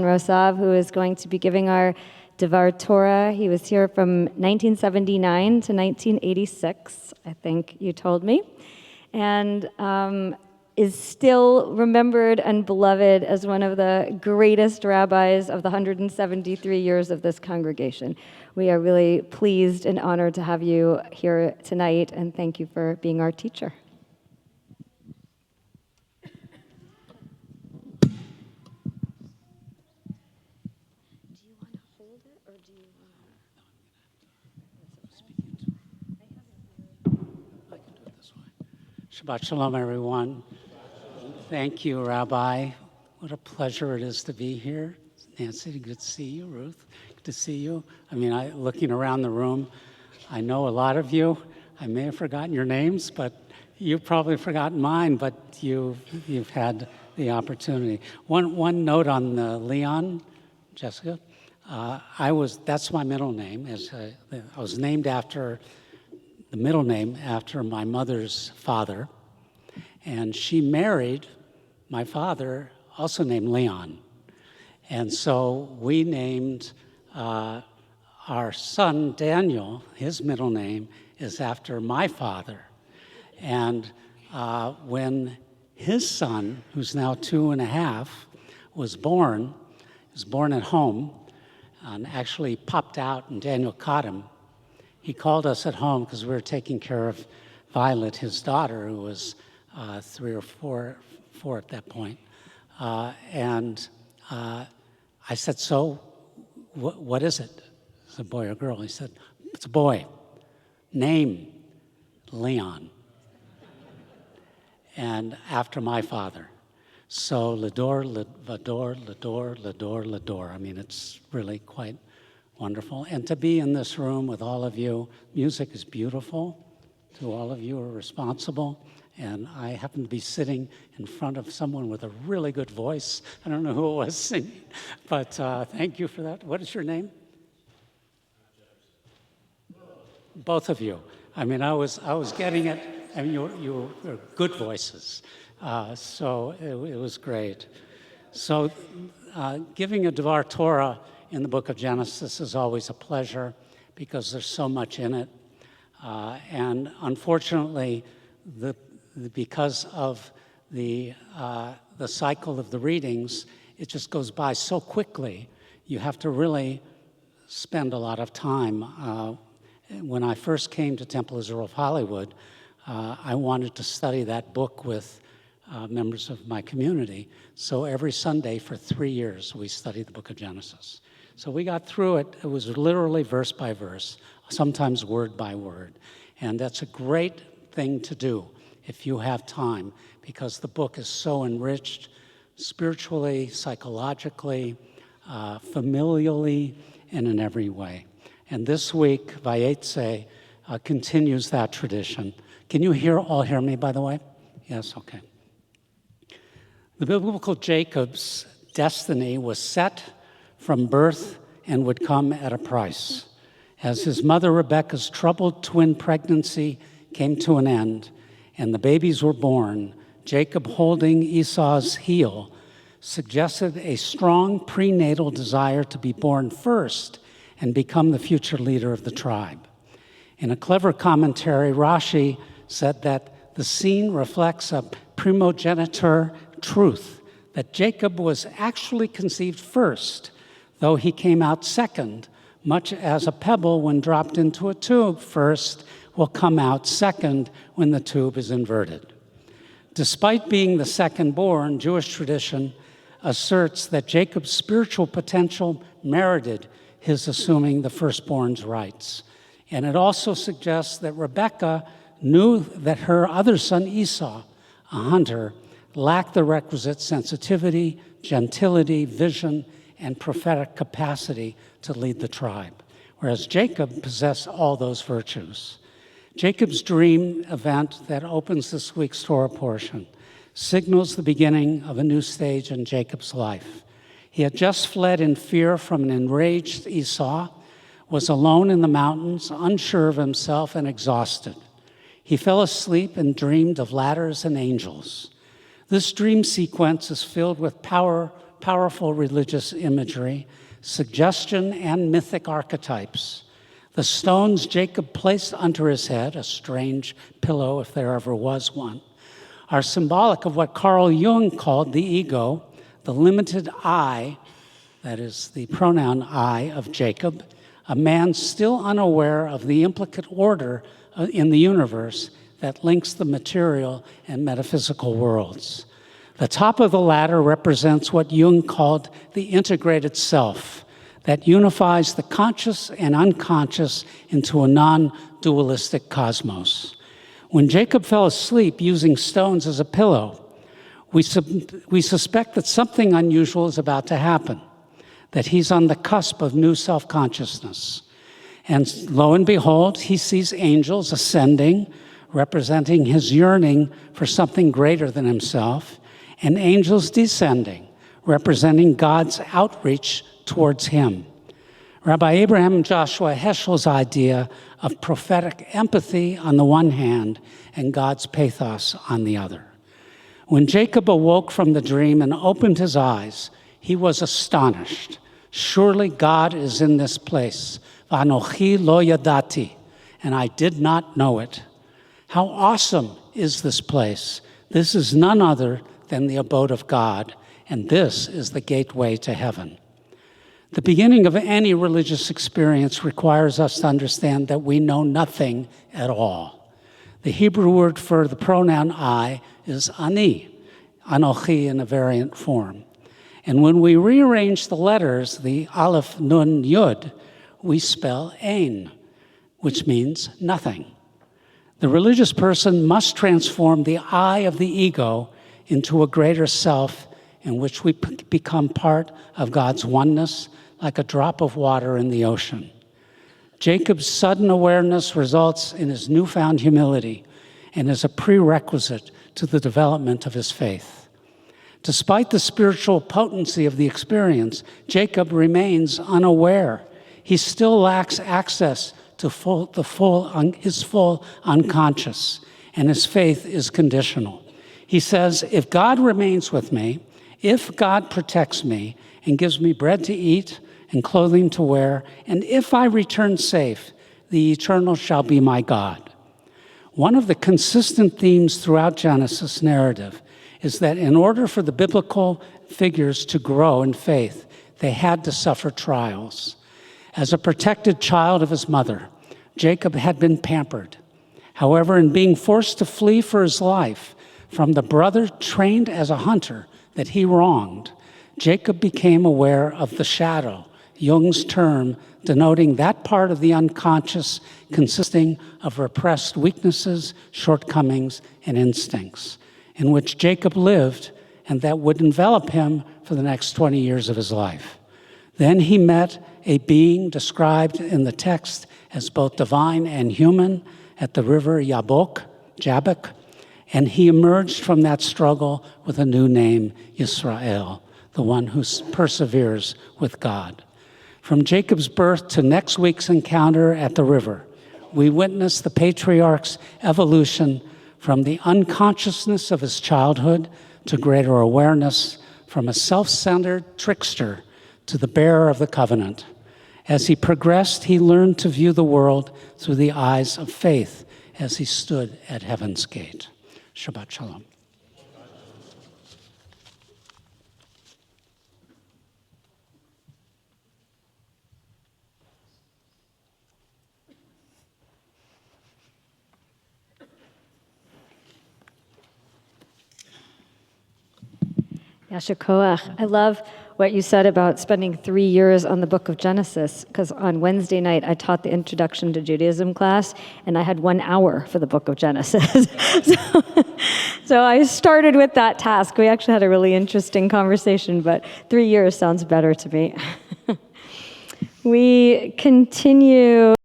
Rosove, who is going to be giving our Devar Torah. He was here from 1979 to 1986, I think you told me, and is still remembered and beloved as one of the greatest rabbis of the 173 years of this congregation. We are really pleased and honored to have you here tonight, and thank you for being our teacher. Shabbat Shalom, everyone. Thank you, Rabbi. What a pleasure it is to be here. Nancy, good to see you. Ruth, good to see you. I mean, looking around the room, I know a lot of you. I may have forgotten your names, but you've probably forgotten mine, but you've had the opportunity. One note on Leon, Jessica. That's my middle name. I was named after the middle name after my mother's father, and she married my father, also named Leon. And so we named our son Daniel, his middle name is after my father. And when his son, who's now 2.5, was born at home and actually popped out and Daniel caught him. He called us at home because we were taking care of Violet, his daughter, who was 3 or 4 at that point. And I said, so what is it? It's a boy or girl? He said, it's a boy. Name, Leon. And after my father. So Lador, Vador, Lador, Lador, Lador. I mean, it's really quite wonderful. And to be in this room with all of you, music is beautiful. To all of you who are responsible. And I happen to be sitting in front of someone with a really good voice. I don't know who it was singing, but thank you for that. What is your name? Both of you. I mean, I was getting it. I mean, you were good voices. So it was great. So giving a Devar Torah in the book of Genesis is always a pleasure because there's so much in it. And unfortunately, because of the cycle of the readings, it just goes by so quickly. You have to really spend a lot of time. When I first came to Temple Israel of Hollywood, I wanted to study that book with members of my community. So every Sunday for 3 years, we studied the book of Genesis. So we got through it. It was literally verse by verse, sometimes word by word. And that's a great thing to do if you have time, because the book is so enriched spiritually, psychologically, familially, and in every way. And this week, Vayetze continues that tradition. Can you all hear me, by the way? Yes, okay. The biblical Jacob's destiny was set from birth and would come at a price. As his mother Rebekah's troubled twin pregnancy came to an end and the babies were born, Jacob, holding Esau's heel, suggested a strong prenatal desire to be born first and become the future leader of the tribe. In a clever commentary, Rashi said that the scene reflects a primogeniture truth, that Jacob was actually conceived first, though he came out second, much as a pebble, when dropped into a tube first, will come out second when the tube is inverted. Despite being the second-born, Jewish tradition asserts that Jacob's spiritual potential merited his assuming the firstborn's rights. And it also suggests that Rebekah knew that her other son Esau, a hunter, lacked the requisite sensitivity, gentility, vision, and prophetic capacity to lead the tribe, whereas Jacob possessed all those virtues. Jacob's dream event that opens this week's Torah portion signals the beginning of a new stage in Jacob's life. He had just fled in fear from an enraged Esau, was alone in the mountains, unsure of himself and exhausted. He fell asleep and dreamed of ladders and angels. This dream sequence is filled with powerful religious imagery, suggestion, and mythic archetypes. The stones Jacob placed under his head, a strange pillow if there ever was one, are symbolic of what Carl Jung called the ego, the limited I, that is the pronoun I of Jacob, a man still unaware of the implicate order in the universe that links the material and metaphysical worlds. The top of the ladder represents what Jung called the integrated self, that unifies the conscious and unconscious into a non-dualistic cosmos. When Jacob fell asleep using stones as a pillow, we suspect that something unusual is about to happen, that he's on the cusp of new self-consciousness. And lo and behold, he sees angels ascending, representing his yearning for something greater than himself, and angels descending, representing God's outreach towards him. Rabbi Abraham Joshua Heschel's idea of prophetic empathy on the one hand and God's pathos on the other. When Jacob awoke from the dream and opened his eyes, he was astonished. Surely God is in this place. V'anochi lo yadati, and I did not know it. How awesome is this place? This is none other than the abode of God, and this is the gateway to heaven. The beginning of any religious experience requires us to understand that we know nothing at all. The Hebrew word for the pronoun I is ani, anochi in a variant form. And when we rearrange the letters, the aleph, nun, yud, we spell ein, which means nothing. The religious person must transform the I of the ego into a greater self in which we become part of God's oneness, like a drop of water in the ocean. Jacob's sudden awareness results in his newfound humility and is a prerequisite to the development of his faith. Despite the spiritual potency of the experience, Jacob remains unaware. He still lacks access to his full unconscious, and his faith is conditional. He says, if God remains with me, if God protects me and gives me bread to eat and clothing to wear, and if I return safe, the eternal shall be my God. One of the consistent themes throughout Genesis narrative is that in order for the biblical figures to grow in faith, they had to suffer trials. As a protected child of his mother, Jacob had been pampered. However, in being forced to flee for his life from the brother trained as a hunter that he wronged, Jacob became aware of the shadow, Jung's term denoting that part of the unconscious consisting of repressed weaknesses, shortcomings, and instincts, in which Jacob lived and that would envelop him for the next 20 years of his life. Then he met a being described in the text as both divine and human at the river Jabbok, and he emerged from that struggle with a new name, Yisrael, the one who perseveres with God. From Jacob's birth to next week's encounter at the river, we witness the patriarch's evolution from the unconsciousness of his childhood to greater awareness, from a self-centered trickster to the bearer of the covenant. As he progressed, he learned to view the world through the eyes of faith as he stood at heaven's gate. Shabbat Shalom. Yasher Koach. I love what you said about spending 3 years on the book of Genesis, because on Wednesday night I taught the Introduction to Judaism class, and I had 1 hour for the book of Genesis. So I started with that task. We actually had a really interesting conversation, but 3 years sounds better to me. We continue